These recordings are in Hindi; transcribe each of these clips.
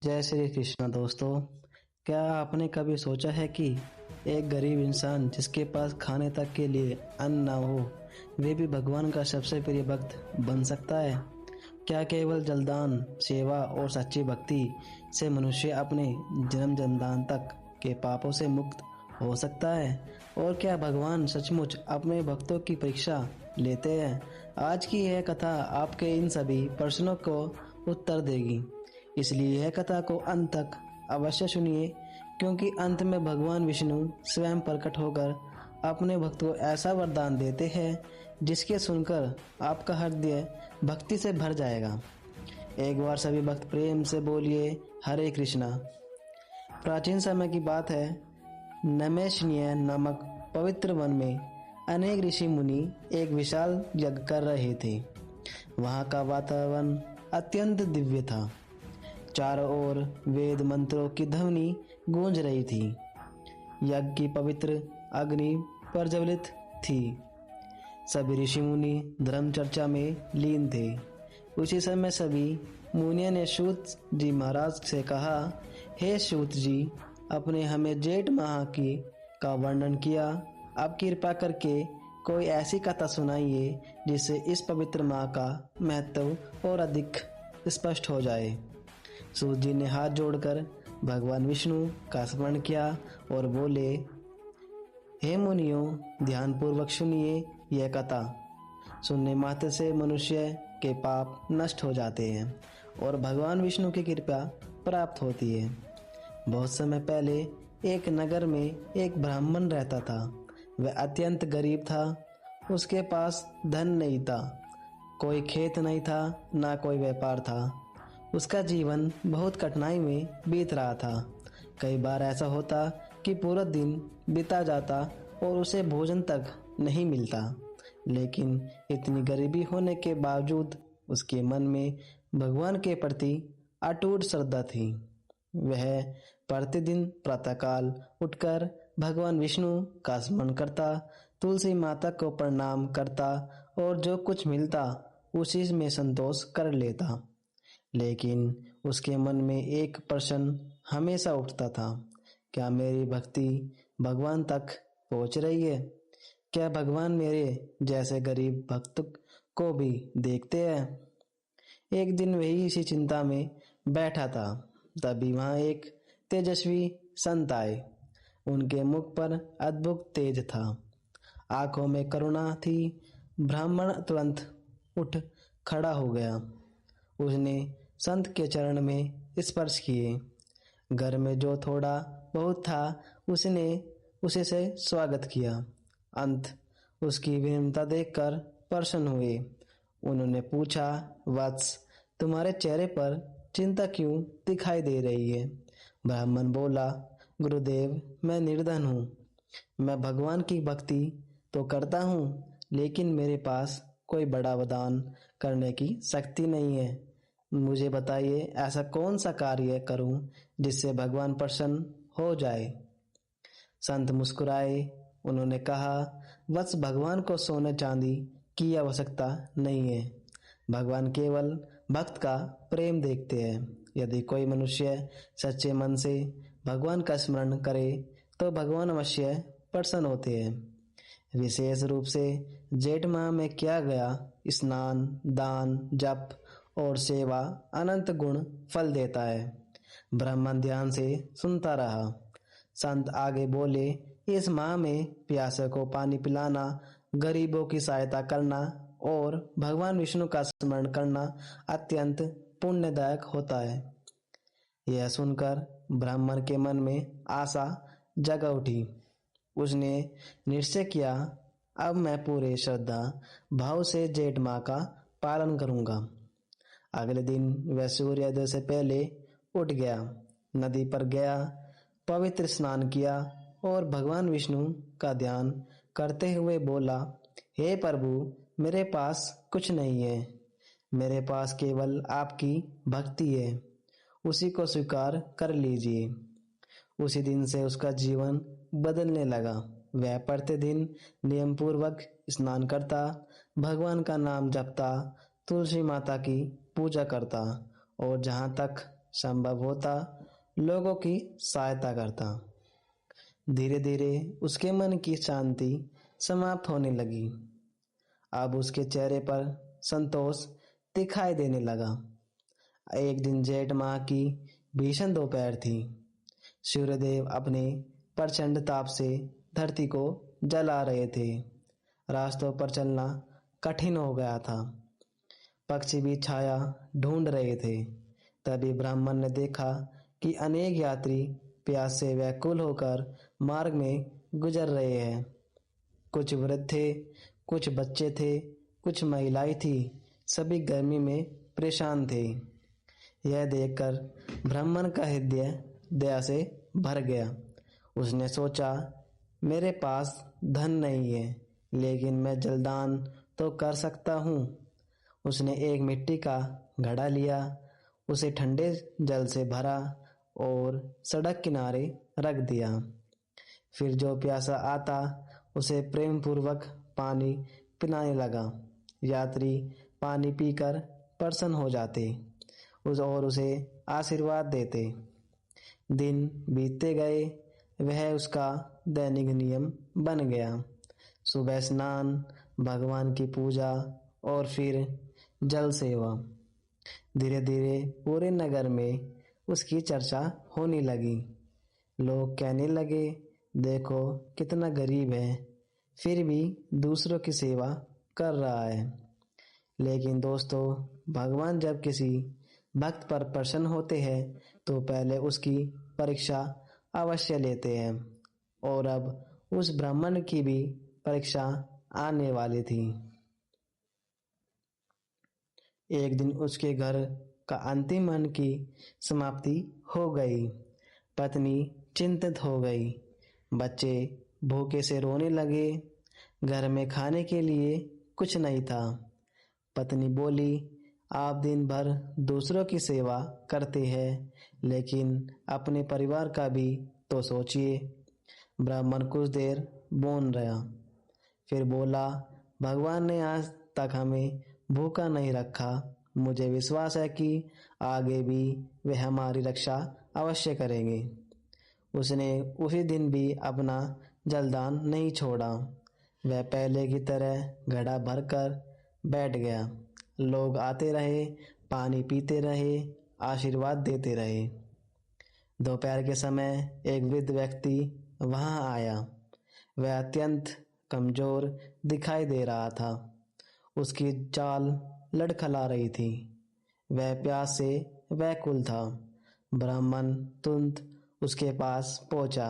जय श्री कृष्ण दोस्तों। क्या आपने कभी सोचा है कि एक गरीब इंसान जिसके पास खाने तक के लिए अन्न ना हो, वे भी भगवान का सबसे प्रिय भक्त बन सकता है? क्या केवल जलदान, सेवा और सच्ची भक्ति से मनुष्य अपने जन्म जन्मदान तक के पापों से मुक्त हो सकता है? और क्या भगवान सचमुच अपने भक्तों की परीक्षा लेते हैं? आज की यह कथा आपके इन सभी प्रश्नों को उत्तर देगी, इसलिए यह कथा को अंत तक अवश्य सुनिए, क्योंकि अंत में भगवान विष्णु स्वयं प्रकट होकर अपने भक्त को ऐसा वरदान देते हैं जिसके सुनकर आपका हृदय भक्ति से भर जाएगा। एक बार सभी भक्त प्रेम से बोलिए हरे कृष्णा। प्राचीन समय की बात है, नैमिषारण्य नामक पवित्र वन में अनेक ऋषि मुनि एक विशाल यज्ञ कर रहे थे। वहाँ का वातावरण अत्यंत दिव्य था। चारों ओर वेद मंत्रों की ध्वनि गूंज रही थी। यज्ञ की पवित्र अग्नि प्रज्वलित थी। सभी ऋषि मुनि धर्म चर्चा में लीन थे। उसी समय सभी मुनियों ने सूत जी महाराज से कहा, हे सूत जी, अपने हमें जेठ माह की का वर्णन किया। अब कृपा करके कोई ऐसी कथा सुनाइए जिससे इस पवित्र माह का महत्व और अधिक स्पष्ट हो जाए। सूत जी ने हाथ जोड़कर भगवान विष्णु का स्मरण किया और बोले, हे मुनियों, ध्यानपूर्वक सुनिए यह कथा। सुनने मात्र से मनुष्य के पाप नष्ट हो जाते हैं और भगवान विष्णु की कृपा प्राप्त होती है। बहुत समय पहले एक नगर में एक ब्राह्मण रहता था। वह अत्यंत गरीब था। उसके पास धन नहीं था, कोई खेत नहीं था, ना कोई व्यापार था। उसका जीवन बहुत कठिनाई में बीत रहा था। कई बार ऐसा होता कि पूरा दिन बीता जाता और उसे भोजन तक नहीं मिलता। लेकिन इतनी गरीबी होने के बावजूद उसके मन में भगवान के प्रति अटूट श्रद्धा थी। वह प्रतिदिन प्रातःकाल उठकर भगवान विष्णु का स्मरण करता, तुलसी माता को प्रणाम करता और जो कुछ मिलता उसी में संतोष कर लेता। लेकिन उसके मन में एक प्रश्न हमेशा उठता था, क्या मेरी भक्ति भगवान तक पहुंच रही है? क्या भगवान मेरे जैसे गरीब भक्त को भी देखते हैं? एक दिन वही इसी चिंता में बैठा था, तभी वहां एक तेजस्वी संत आए। उनके मुख पर अद्भुत तेज था, आंखों में करुणा थी। ब्राह्मण तुरंत उठ खड़ा हो गया। उसने संत के चरण में स्पर्श किए। घर में जो थोड़ा बहुत था उसने उसे से स्वागत किया। अंत उसकी विनम्रता देखकर प्रसन्न हुए। उन्होंने पूछा, वत्स, तुम्हारे चेहरे पर चिंता क्यों दिखाई दे रही है? ब्राह्मण बोला, गुरुदेव, मैं निर्धन हूँ। मैं भगवान की भक्ति तो करता हूँ, लेकिन मेरे पास कोई बड़ा वरदान करने की शक्ति नहीं है। मुझे बताइए, ऐसा कौन सा कार्य करूं जिससे भगवान प्रसन्न हो जाए? संत मुस्कुराए। उन्होंने कहा, वत्स, भगवान को सोने चांदी की आवश्यकता नहीं है। भगवान केवल भक्त का प्रेम देखते हैं। यदि कोई मनुष्य सच्चे मन से भगवान का स्मरण करे तो भगवान अवश्य प्रसन्न होते हैं। विशेष रूप से जेठ माह में किया गया स्नान, दान, जप और सेवा अनंत गुण फल देता है। ब्राह्मण ध्यान से सुनता रहा। संत आगे बोले, इस माह में प्यासे को पानी पिलाना, गरीबों की सहायता करना और भगवान विष्णु का स्मरण करना अत्यंत पुण्यदायक होता है। यह सुनकर ब्राह्मण के मन में आशा जग उठी। उसने निश्चय किया, अब मैं पूरे श्रद्धा भाव से जेठ माह का पालन करूंगा। अगले दिन वह सूर्योदय से पहले उठ गया, नदी पर गया, पवित्र स्नान किया और भगवान विष्णु का ध्यान करते हुए बोला, हे प्रभु, मेरे पास कुछ नहीं है। मेरे पास केवल आपकी भक्ति है, उसी को स्वीकार कर लीजिए। उसी दिन से उसका जीवन बदलने लगा। वह प्रतिदिन नियम पूर्वक स्नान करता, भगवान का नाम जपता, तुलसी माता की पूजा करता और जहाँ तक संभव होता लोगों की सहायता करता। धीरे धीरे उसके मन की शांति समाप्त होने लगी। अब उसके चेहरे पर संतोष दिखाई देने लगा। एक दिन जेठ माह की भीषण दोपहर थी। सूर्यदेव अपने प्रचंड ताप से धरती को जला रहे थे। रास्तों पर चलना कठिन हो गया था। पक्षी भी छाया ढूंढ रहे थे। तभी ब्राह्मण ने देखा कि अनेक यात्री प्यास से व्याकुल होकर मार्ग में गुजर रहे हैं। कुछ वृद्ध थे, कुछ बच्चे थे, कुछ महिलाएं थी। सभी गर्मी में परेशान थे। यह देखकर ब्राह्मण का हृदय दया से भर गया। उसने सोचा, मेरे पास धन नहीं है, लेकिन मैं जलदान तो कर सकता हूँ। उसने एक मिट्टी का घड़ा लिया, उसे ठंडे जल से भरा और सड़क किनारे रख दिया। फिर जो प्यासा आता उसे प्रेम पूर्वक पानी पिलाने लगा। यात्री पानी पीकर प्रसन्न हो जाते और उसे आशीर्वाद देते। दिन बीतते गए, वह उसका दैनिक नियम बन गया। सुबह स्नान, भगवान की पूजा और फिर जल सेवा। धीरे धीरे पूरे नगर में उसकी चर्चा होने लगी। लोग कहने लगे, देखो कितना गरीब है, फिर भी दूसरों की सेवा कर रहा है। लेकिन दोस्तों, भगवान जब किसी भक्त पर प्रसन्न होते हैं तो पहले उसकी परीक्षा अवश्य लेते हैं। और अब उस ब्राह्मण की भी परीक्षा आने वाली थी। एक दिन उसके घर का अंतिम अन्न की समाप्ति हो गई। पत्नी चिंतित हो गई। बच्चे भूखे से रोने लगे। घर में खाने के लिए कुछ नहीं था। पत्नी बोली, आप दिन भर दूसरों की सेवा करते हैं, लेकिन अपने परिवार का भी तो सोचिए। ब्राह्मण कुछ देर मौन रहा, फिर बोला, भगवान ने आज तक हमें भूखा नहीं रखा। मुझे विश्वास है कि आगे भी वे हमारी रक्षा अवश्य करेंगे। उसने उसी दिन भी अपना जलदान नहीं छोड़ा। वह पहले की तरह घड़ा भरकर बैठ गया। लोग आते रहे, पानी पीते रहे, आशीर्वाद देते रहे। दोपहर के समय एक वृद्ध व्यक्ति वहां आया। वह अत्यंत कमजोर दिखाई दे रहा था। उसकी चाल लड़खड़ा रही थी। वह प्यास से व्याकुल था। ब्राह्मण तुरंत उसके पास पहुंचा।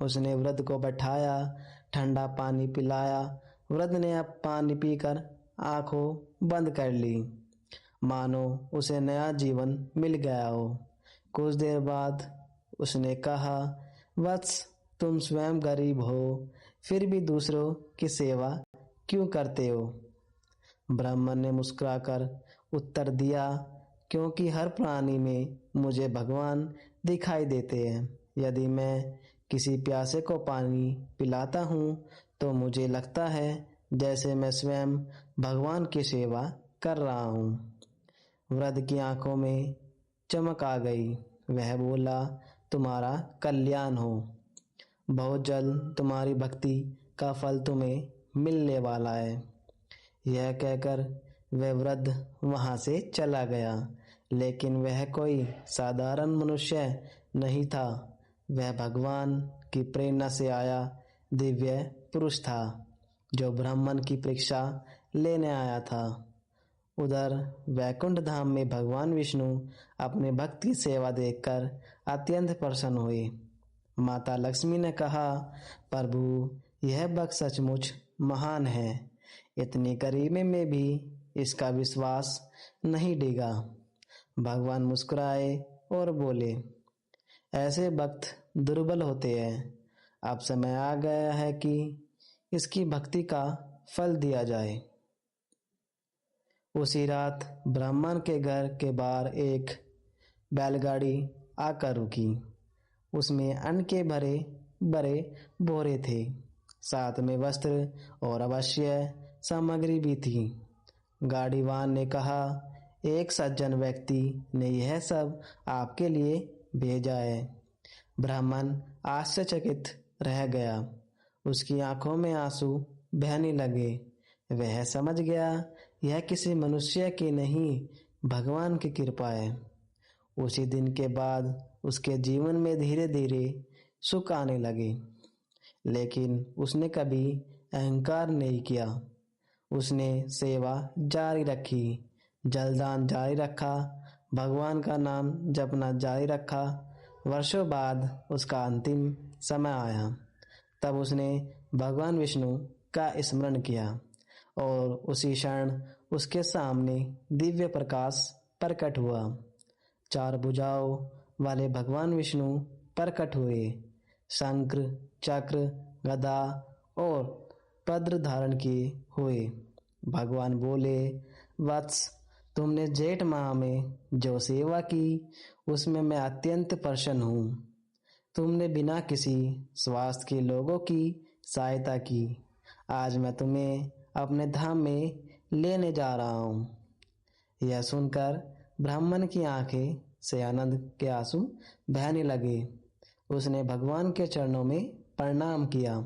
उसने वृद्ध को बैठाया, ठंडा पानी पिलाया। वृद्ध ने अब पानी पीकर आंखों बंद कर ली, मानो उसे नया जीवन मिल गया हो। कुछ देर बाद उसने कहा, वत्स, तुम स्वयं गरीब हो, फिर भी दूसरों की सेवा क्यों करते हो? ब्राह्मण ने मुस्कुराकर उत्तर दिया, क्योंकि हर प्राणी में मुझे भगवान दिखाई देते हैं। यदि मैं किसी प्यासे को पानी पिलाता हूँ तो मुझे लगता है जैसे मैं स्वयं भगवान की सेवा कर रहा हूँ। वृद्ध की आंखों में चमक आ गई। वह बोला, तुम्हारा कल्याण हो। बहुत जल्द तुम्हारी भक्ति का फल तुम्हें मिलने वाला है। यह कहकर वह वृद्ध वहां से चला गया। लेकिन वह कोई साधारण मनुष्य नहीं था। वह भगवान की प्रेरणा से आया दिव्य पुरुष था, जो ब्राह्मण की परीक्षा लेने आया था। उधर वैकुंठ धाम में भगवान विष्णु अपने भक्त की सेवा देखकर अत्यंत प्रसन्न हुए। माता लक्ष्मी ने कहा, प्रभु, यह भक्त सचमुच महान है। इतनी गरीबी में भी इसका विश्वास नहीं डिगा। भगवान मुस्कुराए और बोले, ऐसे भक्त दुर्बल होते हैं। अब समय आ गया है कि इसकी भक्ति का फल दिया जाए। उसी रात ब्राह्मण के घर के बाहर एक बैलगाड़ी आकर रुकी। उसमें अन्न के भरे बड़े बोरे थे, साथ में वस्त्र और आवश्यक सामग्री भी थी। गाड़ीवान ने कहा, एक सज्जन व्यक्ति ने यह सब आपके लिए भेजा है। ब्राह्मण आश्चर्यचकित रह गया। उसकी आंखों में आंसू बहने लगे। वह समझ गया यह किसी मनुष्य की नहीं, भगवान की कृपा है। उसी दिन के बाद उसके जीवन में धीरे धीरे सुख आने लगे, लेकिन उसने कभी अहंकार नहीं किया। उसने सेवा जारी रखी, जलदान जारी रखा, भगवान का नाम जपना जारी रखा। वर्षों बाद उसका अंतिम समय आया। तब उसने भगवान विष्णु का स्मरण किया और उसी क्षण उसके सामने दिव्य प्रकाश प्रकट हुआ। चार भुजाओं वाले भगवान विष्णु प्रकट हुए। शंख, चक्र, गदा और पद्म धारण किए हुए। भगवान बोले, वत्स, तुमने जेठ माह में जो सेवा की उसमें मैं अत्यंत प्रसन्न हूँ। तुमने बिना किसी स्वार्थ के लोगों की सहायता की। आज मैं तुम्हें अपने धाम में लेने जा रहा हूँ। यह सुनकर ब्राह्मण की आंखें से आनंद के आंसू बहने लगे। उसने भगवान के चरणों में प्रणाम किया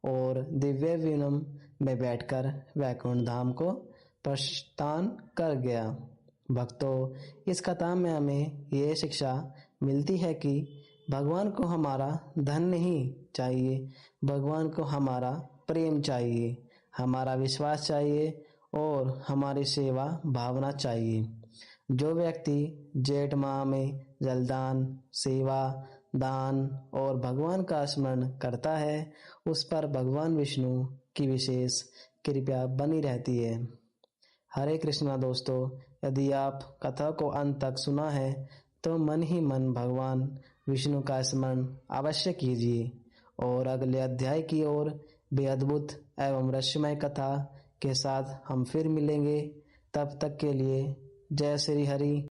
और दिव्य विमान में बैठकर वैकुंठ धाम को प्रस्थान कर गया। भक्तों, इस कथा में हमें यह शिक्षा मिलती है कि भगवान को हमारा धन नहीं चाहिए, भगवान को हमारा प्रेम चाहिए, हमारा विश्वास चाहिए और हमारी सेवा भावना चाहिए। जो व्यक्ति जेठ माह में जलदान, सेवा, दान और भगवान का स्मरण करता है, उस पर भगवान विष्णु की विशेष कृपा बनी रहती है। हरे कृष्णा दोस्तों, यदि आप कथा को अंत तक सुना है तो मन ही मन भगवान विष्णु का स्मरण अवश्य कीजिए और अगले अध्याय की ओर बेअद्भुत एवं रहस्यमय कथा के साथ हम फिर मिलेंगे। तब तक के लिए जय श्री हरि।